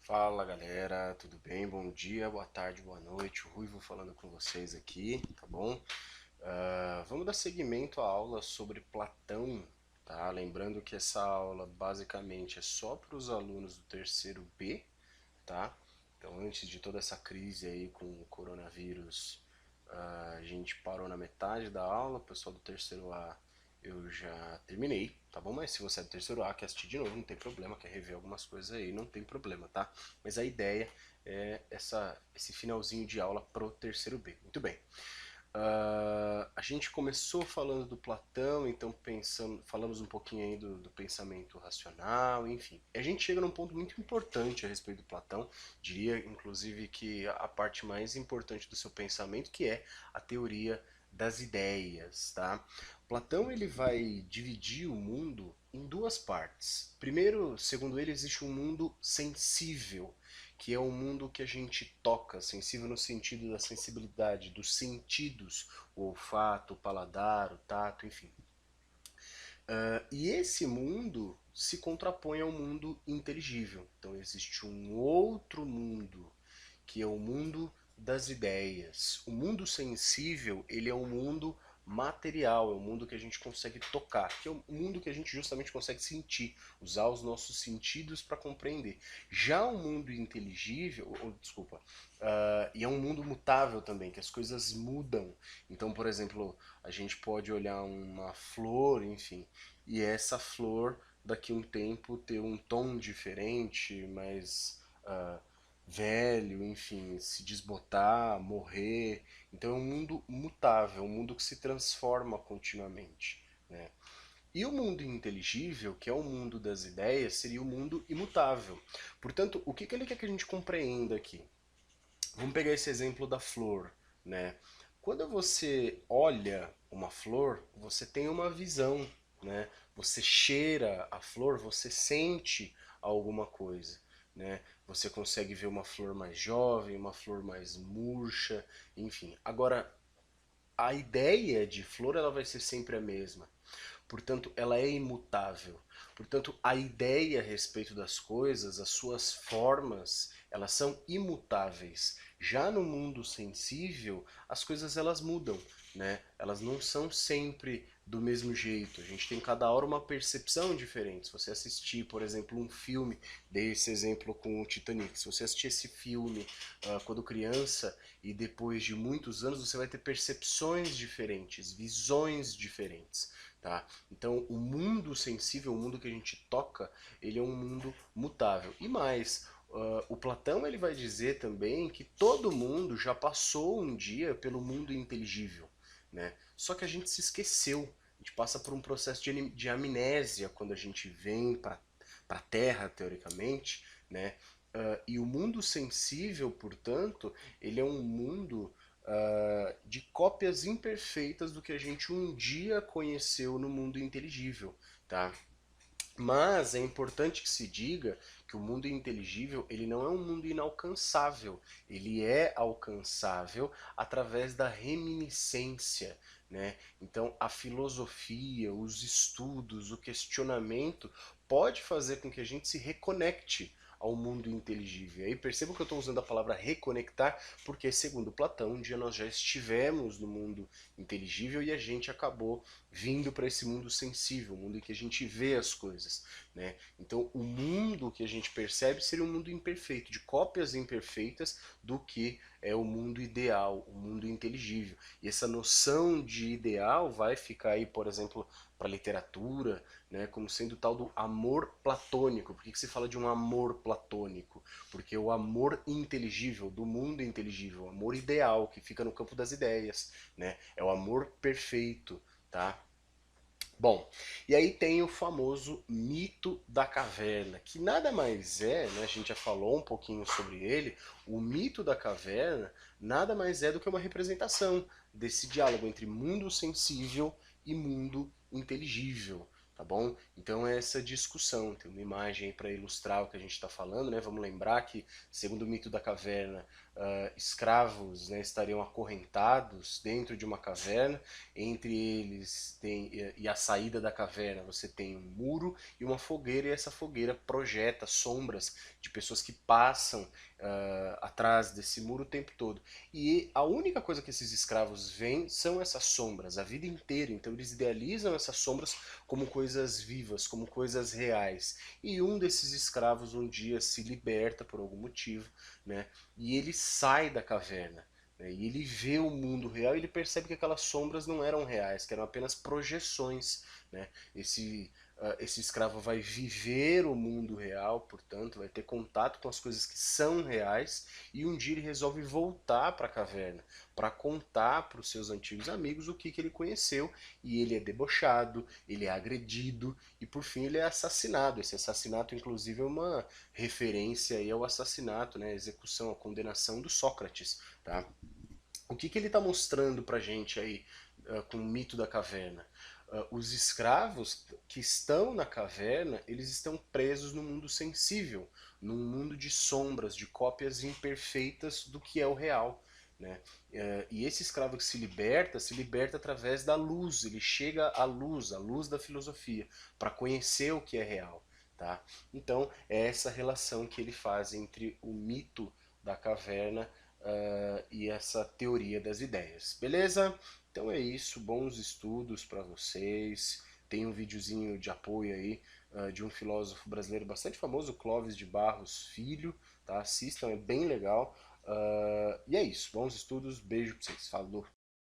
Fala galera, tudo bem? Bom dia, boa tarde, boa noite. O Ruivo falando com vocês aqui, tá bom? Vamos dar seguimento à aula sobre Platão, tá? Lembrando que essa aula basicamente é só para os alunos do terceiro B, tá? Então, antes de toda essa crise aí com o coronavírus, a gente parou na metade da aula. O pessoal do terceiro A eu já terminei, tá bom? Mas se você é do terceiro A, quer assistir de novo, não tem problema, quer rever algumas coisas aí, não tem problema, tá? Mas a ideia é esse finalzinho de aula pro terceiro B. Muito bem. A gente começou falando do Platão, então falamos um pouquinho aí do pensamento racional, enfim. A gente chega num ponto muito importante a respeito do Platão, diria inclusive que a parte mais importante do seu pensamento, que é a teoria das ideias, tá? Platão ele vai dividir o mundo em duas partes. Primeiro, segundo ele, existe um mundo sensível, que é o mundo que a gente toca, sensível no sentido da sensibilidade, dos sentidos, o olfato, o paladar, o tato, enfim. E esse mundo se contrapõe ao mundo inteligível. Então existe um outro mundo, que é o mundo das ideias. O mundo sensível, ele é um mundo material, é um mundo que a gente consegue tocar, que é um mundo que a gente justamente consegue sentir, usar os nossos sentidos para compreender. Já o mundo inteligível, desculpa, e é um mundo mutável também, que as coisas mudam. Então, por exemplo, a gente pode olhar uma flor, enfim, e essa flor daqui a um tempo ter um tom diferente, mais velho, enfim, se desbotar, morrer. Então é um mundo mutável, um mundo que se transforma continuamente, né? E o mundo inteligível, que é o mundo das ideias, seria o mundo imutável. Portanto, o que ele quer que a gente compreenda aqui? Vamos pegar esse exemplo da flor, né? Quando você olha uma flor, você tem uma visão, né? Você cheira a flor, você sente alguma coisa, né? Você consegue ver uma flor mais jovem, uma flor mais murcha, enfim. Agora, a ideia de flor ela vai ser sempre a mesma. Portanto, ela é imutável. Portanto, a ideia a respeito das coisas, as suas formas, elas são imutáveis. Já no mundo sensível, as coisas elas mudam, né? Elas não são sempre do mesmo jeito. A gente tem cada hora uma percepção diferente. Se você assistir, por exemplo, um filme, dei esse exemplo com o Titanic. Se você assistir esse filme quando criança e depois de muitos anos, você vai ter percepções diferentes, visões diferentes. Tá? Então, o mundo sensível, o mundo que a gente toca, ele é um mundo mutável. E mais, o Platão ele vai dizer também que todo mundo já passou um dia pelo mundo inteligível, né? Só que a gente se esqueceu. A gente passa por um processo de amnésia quando a gente vem para a Terra, teoricamente, né? E o mundo sensível, portanto, ele é um mundo de cópias imperfeitas do que a gente um dia conheceu no mundo inteligível, tá? Mas é importante que se diga que o mundo inteligível ele não é um mundo inalcançável, ele é alcançável através da reminiscência, né? Então a filosofia, os estudos, o questionamento pode fazer com que a gente se reconecte ao mundo inteligível. E aí percebam que eu estou usando a palavra reconectar, porque segundo Platão, um dia nós já estivemos no mundo inteligível e a gente acabou vindo para esse mundo sensível, o mundo em que a gente vê as coisas, né? Então, o mundo que a gente percebe seria um mundo imperfeito, de cópias imperfeitas do que é o mundo ideal, o mundo inteligível. E essa noção de ideal vai ficar aí, por exemplo, para a literatura, né, como sendo o tal do amor platônico. Por que se fala de um amor platônico? Porque o amor inteligível, do mundo inteligível, o amor ideal, que fica no campo das ideias, né, é o amor perfeito, tá? Bom, e aí tem o famoso mito da caverna, que nada mais é, né, a gente já falou um pouquinho sobre ele, o mito da caverna nada mais é do que uma representação desse diálogo entre mundo sensível e mundo inteligível. tá bom? Então é essa discussão, tem uma imagem aí para ilustrar o que a gente está falando, né? Vamos lembrar que, segundo o mito da caverna, escravos, né, estariam acorrentados dentro de uma caverna, entre eles tem, e a saída da caverna você tem um muro e uma fogueira, e essa fogueira projeta sombras de pessoas que passam atrás desse muro o tempo todo. E a única coisa que esses escravos veem são essas sombras, a vida inteira. Então eles idealizam essas sombras como coisas vivas, como coisas reais. E um desses escravos um dia se liberta por algum motivo, né? E ele sai da caverna. Né, e ele vê o mundo real e ele percebe que aquelas sombras não eram reais, que eram apenas projeções. Né? Esse escravo vai viver o mundo real, portanto, vai ter contato com as coisas que são reais, e um dia ele resolve voltar para a caverna para contar para os seus antigos amigos o que ele conheceu, e ele é debochado, ele é agredido e por fim ele é assassinado. Esse assassinato, inclusive, é uma referência aí ao assassinato, né, a execução, a condenação do Sócrates. Tá? O que ele está mostrando para a gente aí com o mito da caverna? Os escravos que estão na caverna, eles estão presos no mundo sensível, num mundo de sombras, de cópias imperfeitas do que é o real. Né? E esse escravo que se liberta através da luz, ele chega à luz, a luz da filosofia, para conhecer o que é real. Tá? Então, é essa relação que ele faz entre o mito da caverna e essa teoria das ideias. Beleza? Então é isso, bons estudos para vocês. Tem um videozinho de apoio aí de um filósofo brasileiro bastante famoso, Clóvis de Barros Filho. Tá? Assistam, é bem legal. E é isso, bons estudos, beijo para vocês. Falou!